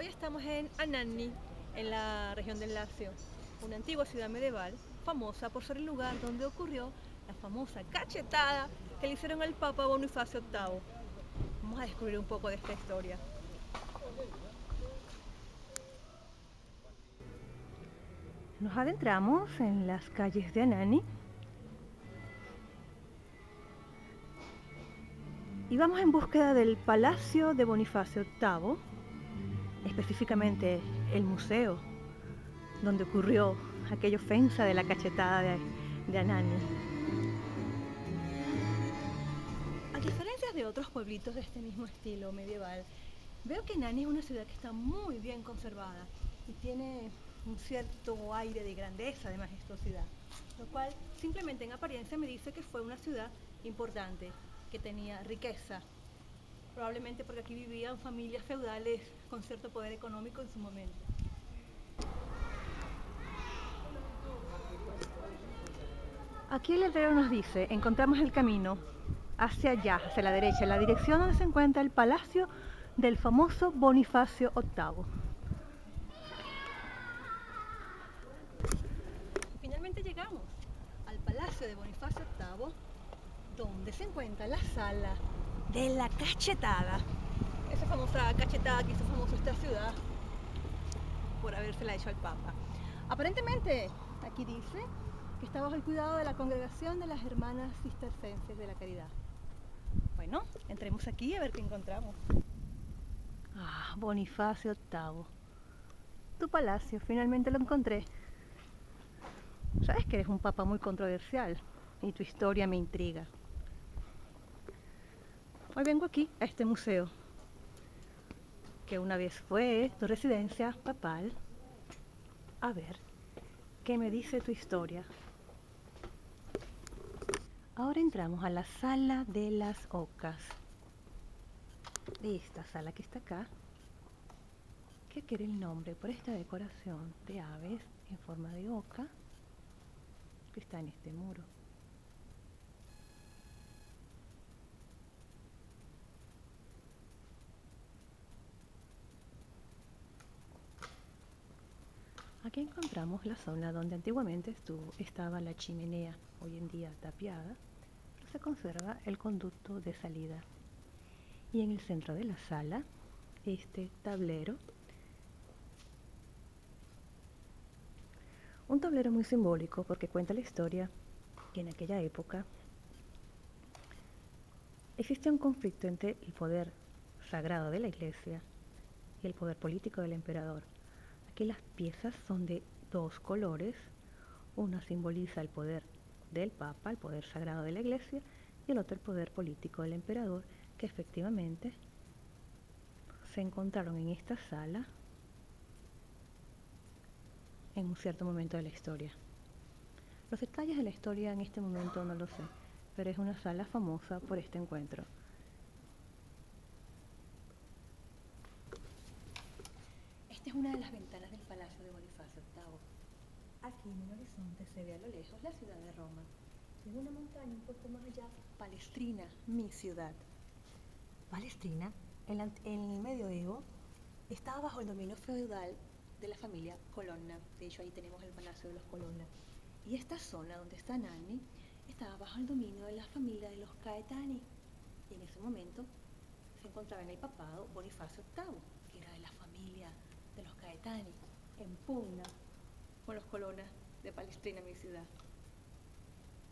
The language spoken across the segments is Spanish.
Hoy estamos en Anagni, en la región del Lacio, una antigua ciudad medieval famosa por ser el lugar donde ocurrió la famosa cachetada que le hicieron al Papa Bonifacio VIII. Vamos a descubrir un poco de esta historia. Nos adentramos en las calles de Anagni y vamos en búsqueda del Palacio de Bonifacio VIII, específicamente el museo donde ocurrió aquella ofensa de la cachetada de Anagni. A diferencia de otros pueblitos de este mismo estilo medieval, veo que Anagni es una ciudad que está muy bien conservada y tiene un cierto aire de grandeza, de majestuosidad, lo cual simplemente en apariencia me dice que fue una ciudad importante, que tenía riqueza, probablemente porque aquí vivían familias feudales con cierto poder económico en su momento. Aquí el letrero nos dice, encontramos el camino hacia allá, hacia la derecha, la dirección donde se encuentra el palacio del famoso Bonifacio VIII. Finalmente llegamos al palacio de Bonifacio VIII, donde se encuentra la sala de la cachetada. Esa famosa cachetada que hizo famosa esta ciudad por habérsela hecho al Papa. Aparentemente, aquí dice que está bajo el cuidado de la congregación de las hermanas cistercenses de la caridad. Bueno, entremos aquí a ver qué encontramos. Ah, Bonifacio VIII. Tu palacio, finalmente lo encontré. Sabes que eres un papa muy controversial y tu historia me intriga. Hoy vengo aquí, a este museo, que una vez fue tu residencia papal, a ver qué me dice tu historia. Ahora entramos a la sala de las ocas. Esta sala que está acá, que quiere el nombre por esta decoración de aves en forma de oca que está en este muro. Aquí encontramos la zona donde antiguamente estaba la chimenea, hoy en día tapiada, pero se conserva el conducto de salida. Y en el centro de la sala, este tablero, un tablero muy simbólico porque cuenta la historia que en aquella época existía un conflicto entre el poder sagrado de la iglesia y el poder político del emperador. Aquí las piezas son de dos colores, una simboliza el poder del Papa, el poder sagrado de la iglesia, y el otro el poder político del emperador, que efectivamente se encontraron en esta sala en un cierto momento de la historia. Los detalles de la historia en este momento no lo sé, pero es una sala famosa por este encuentro. Esta es una de las ventanas del Palacio de Bonifacio VIII. Aquí en el horizonte se ve a lo lejos la ciudad de Roma. En una montaña un poco más allá, Palestrina, mi ciudad. Palestrina, en el medioevo, estaba bajo el dominio feudal de la familia Colonna. De hecho, ahí tenemos el Palacio de los Colonna. Y esta zona donde está Nanni estaba bajo el dominio de la familia de los Caetani. Y en ese momento se encontraba en el papado Bonifacio VIII, que era de la familia de los Caetani, en pugna con los Colonna de Palestrina, mi ciudad.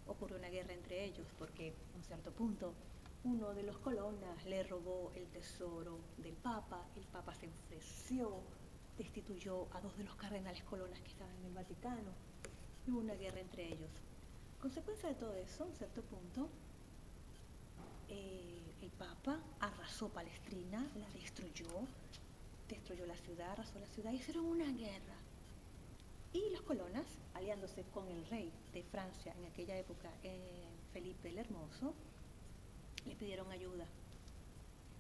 Ocurrió una guerra entre ellos porque, a un cierto punto, uno de los Colonnas le robó el tesoro del Papa, el Papa se enfureció, destituyó a dos de los cardenales Colonnas que estaban en el Vaticano, y hubo una guerra entre ellos. Consecuencia de todo eso, a un cierto punto, el Papa arrasó Palestrina, la destruyó la ciudad, arrasó la ciudad, y hicieron una guerra. Y los Colonnas, aliándose con el rey de Francia en aquella época, Felipe el Hermoso, le pidieron ayuda.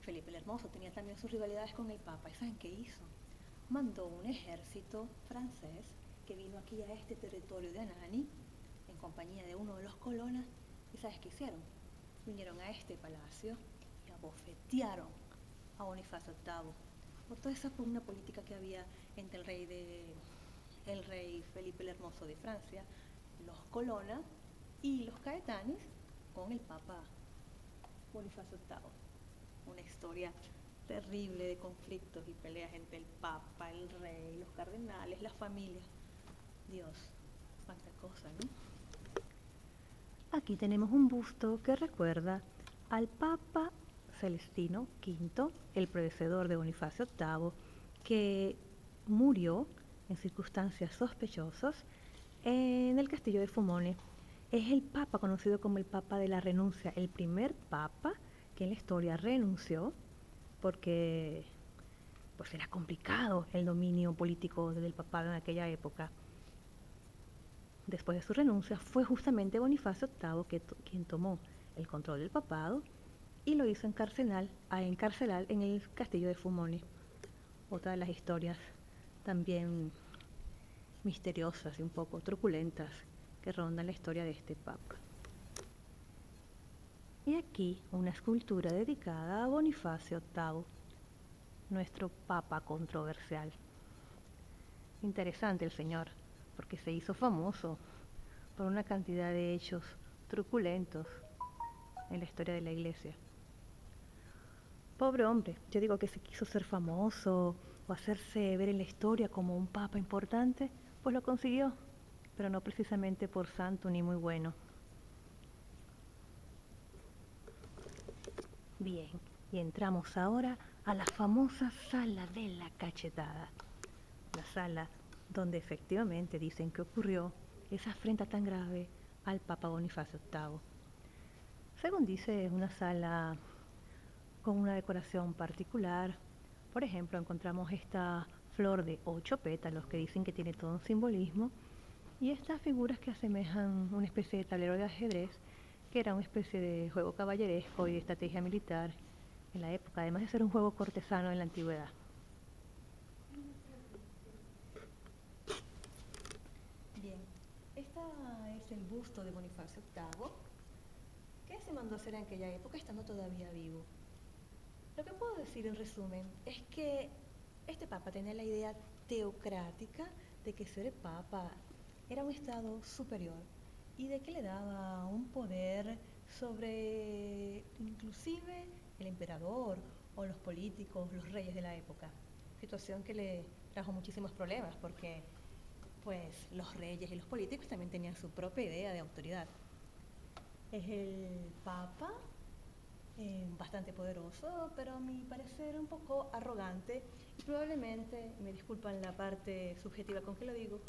Felipe el Hermoso tenía también sus rivalidades con el Papa. ¿Y saben qué hizo? Mandó un ejército francés que vino aquí a este territorio de Anagni en compañía de uno de los Colonnas. ¿Y sabes qué hicieron? Vinieron a este palacio y abofetearon a Bonifacio VIII. por toda esa pugna política que había entre el rey Felipe el Hermoso de Francia, los Colonna y los Caetanis con el Papa Bonifacio VIII. Una historia terrible de conflictos y peleas entre el Papa, el rey, los cardenales, las familias. Dios, cuánta cosa, ¿no? Aquí tenemos un busto que recuerda al Papa Celestino V, el predecesor de Bonifacio VIII, que murió en circunstancias sospechosas en el castillo de Fumone. Es el papa conocido como el Papa de la Renuncia, el primer papa que en la historia renunció porque pues era complicado el dominio político del papado en aquella época. Después de su renuncia fue justamente Bonifacio VIII quien tomó el control del papado y lo hizo encarcelar en el castillo de Fumone. Otra de las historias también misteriosas y un poco truculentas que rondan la historia de este papa. Y aquí una escultura dedicada a Bonifacio VIII, nuestro papa controversial. Interesante el señor, porque se hizo famoso por una cantidad de hechos truculentos en la historia de la iglesia. Pobre hombre, yo digo que se quiso ser famoso o hacerse ver en la historia como un papa importante, pues lo consiguió, pero no precisamente por santo ni muy bueno. Bien, y entramos ahora a la famosa sala de la cachetada, la sala donde efectivamente dicen que ocurrió esa afrenta tan grave al Papa Bonifacio VIII. Según dice, es una sala con una decoración particular. Por ejemplo, encontramos esta flor de 8 pétalos que dicen que tiene todo un simbolismo y estas figuras que asemejan una especie de tablero de ajedrez, que era una especie de juego caballeresco y de estrategia militar en la época, además de ser un juego cortesano en la antigüedad. Bien, este es el busto de Bonifacio VIII, que se mandó a hacer en aquella época estando todavía vivo. Lo que puedo decir en resumen es que este papa tenía la idea teocrática de que ser papa era un estado superior y de que le daba un poder sobre inclusive el emperador o los políticos, los reyes de la época. Situación que le trajo muchísimos problemas porque pues los reyes y los políticos también tenían su propia idea de autoridad. Es el papa bastante poderoso, pero a mi parecer un poco arrogante y probablemente, me disculpan la parte subjetiva con que lo digo,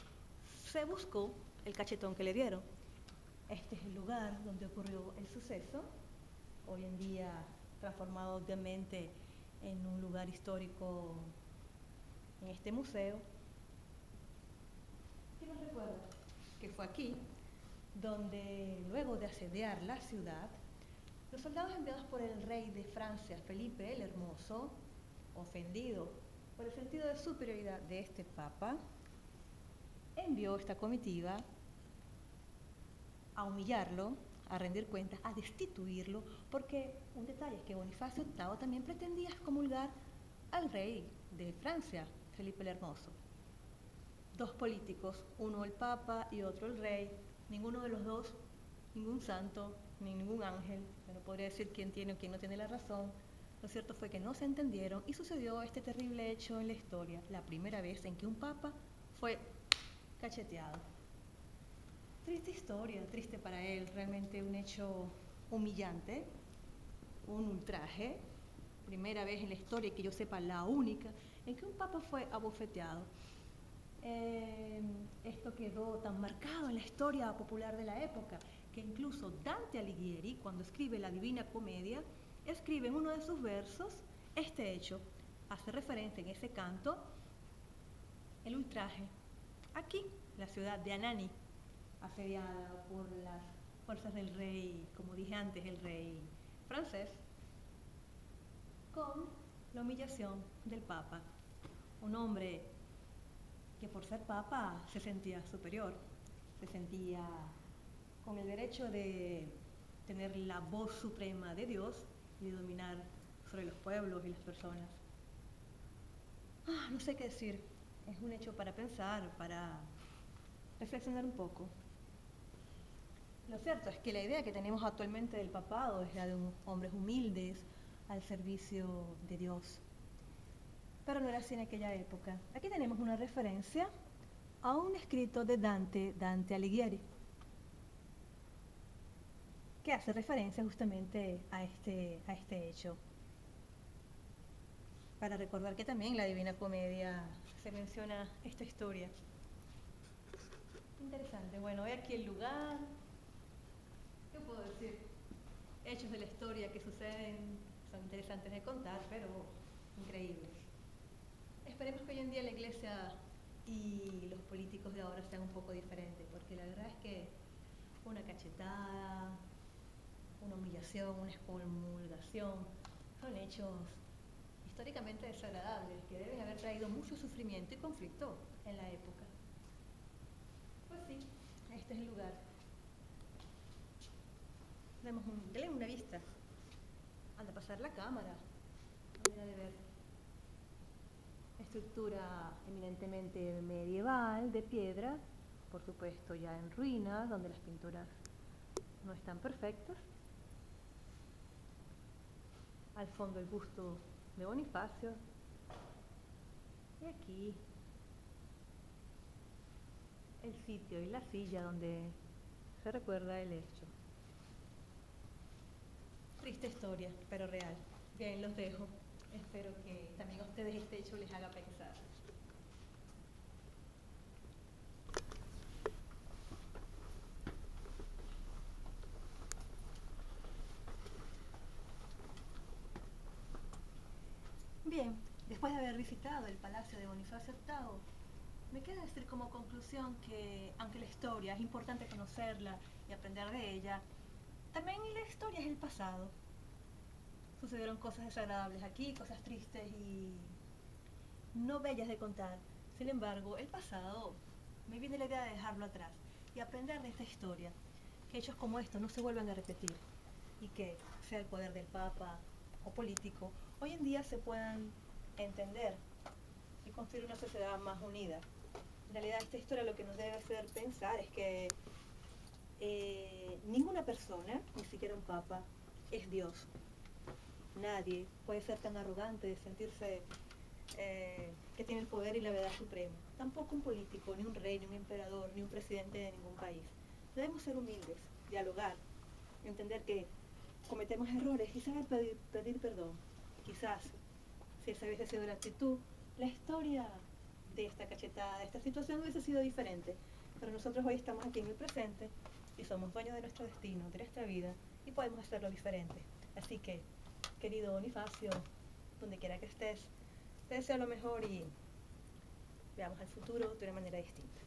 se buscó el cachetón que le dieron. Este es el lugar donde ocurrió el suceso, hoy en día transformado obviamente en un lugar histórico en este museo. ¿Quién nos recuerda? Que fue aquí donde luego de asediar la ciudad, los soldados enviados por el rey de Francia, Felipe el Hermoso, ofendido por el sentido de superioridad de este papa, envió esta comitiva a humillarlo, a rendir cuentas, a destituirlo, porque un detalle es que Bonifacio VIII también pretendía excomulgar al rey de Francia, Felipe el Hermoso. Dos políticos, uno el papa y otro el rey, ninguno de los dos, ningún santo, ni ningún ángel, que no podría decir quién tiene o quién no tiene la razón. Lo cierto fue que no se entendieron y sucedió este terrible hecho en la historia, la primera vez en que un papa fue cacheteado. Triste historia, triste para él, realmente un hecho humillante, un ultraje, primera vez en la historia, que yo sepa la única, en que un papa fue abofeteado. Esto quedó tan marcado en la historia popular de la época que incluso Dante Alighieri, cuando escribe la Divina Comedia, escribe en uno de sus versos este hecho. Hace referencia en ese canto el ultraje. Aquí, la ciudad de Anani, asediada por las fuerzas del rey, como dije antes, el rey francés, con la humillación del papa, un hombre que por ser papa se sentía superior, se sentía con el derecho de tener la voz suprema de Dios y de dominar sobre los pueblos y las personas. No sé qué decir. Es un hecho para pensar, para reflexionar un poco. Lo cierto es que la idea que tenemos actualmente del papado es la de hombres humildes al servicio de Dios. Pero no era así en aquella época. Aquí tenemos una referencia a un escrito de Dante Alighieri, que hace referencia justamente a este hecho. Para recordar que también en la Divina Comedia se menciona esta historia. Interesante. Bueno, ve aquí el lugar. ¿Qué puedo decir? Hechos de la historia que suceden son interesantes de contar, pero increíbles. Esperemos que hoy en día la iglesia y los políticos de ahora sean un poco diferentes, porque la verdad es que una cachetada, una humillación, una excomulgación, son hechos históricamente desagradables que deben haber traído mucho sufrimiento y conflicto en la época. Pues sí, este es el lugar. Denle una vista. Anda a pasar la cámara. Manera de ver. Estructura eminentemente medieval, de piedra, por supuesto ya en ruinas, donde las pinturas no están perfectas. Al fondo el busto de Bonifacio. Y aquí el sitio y la silla donde se recuerda el hecho. Triste historia, pero real. Bien, los dejo. Espero que también a ustedes este hecho les haga pensar. Bien, después de haber visitado el Palacio de Bonifacio VIII, me queda decir como conclusión que, aunque la historia es importante conocerla y aprender de ella, también la historia es el pasado. Sucedieron cosas desagradables aquí, cosas tristes y no bellas de contar. Sin embargo, el pasado me viene la idea de dejarlo atrás y aprender de esta historia, que hechos como estos no se vuelvan a repetir y que, sea el poder del Papa o político, hoy en día se puedan entender y construir una sociedad más unida. En realidad esta historia lo que nos debe hacer pensar es que ninguna persona, ni siquiera un papa, es Dios. Nadie puede ser tan arrogante de sentirse que tiene el poder y la verdad suprema. Tampoco un político, ni un rey, ni un emperador, ni un presidente de ningún país. Debemos ser humildes, dialogar, entender que cometemos errores y saber pedir perdón. Quizás, si esa hubiese sido la actitud, la historia de esta cachetada, de esta situación hubiese sido diferente. Pero nosotros hoy estamos aquí en el presente y somos dueños de nuestro destino, de nuestra vida, y podemos hacerlo diferente. Así que, querido Bonifacio, donde quiera que estés, te deseo lo mejor y veamos al futuro de una manera distinta.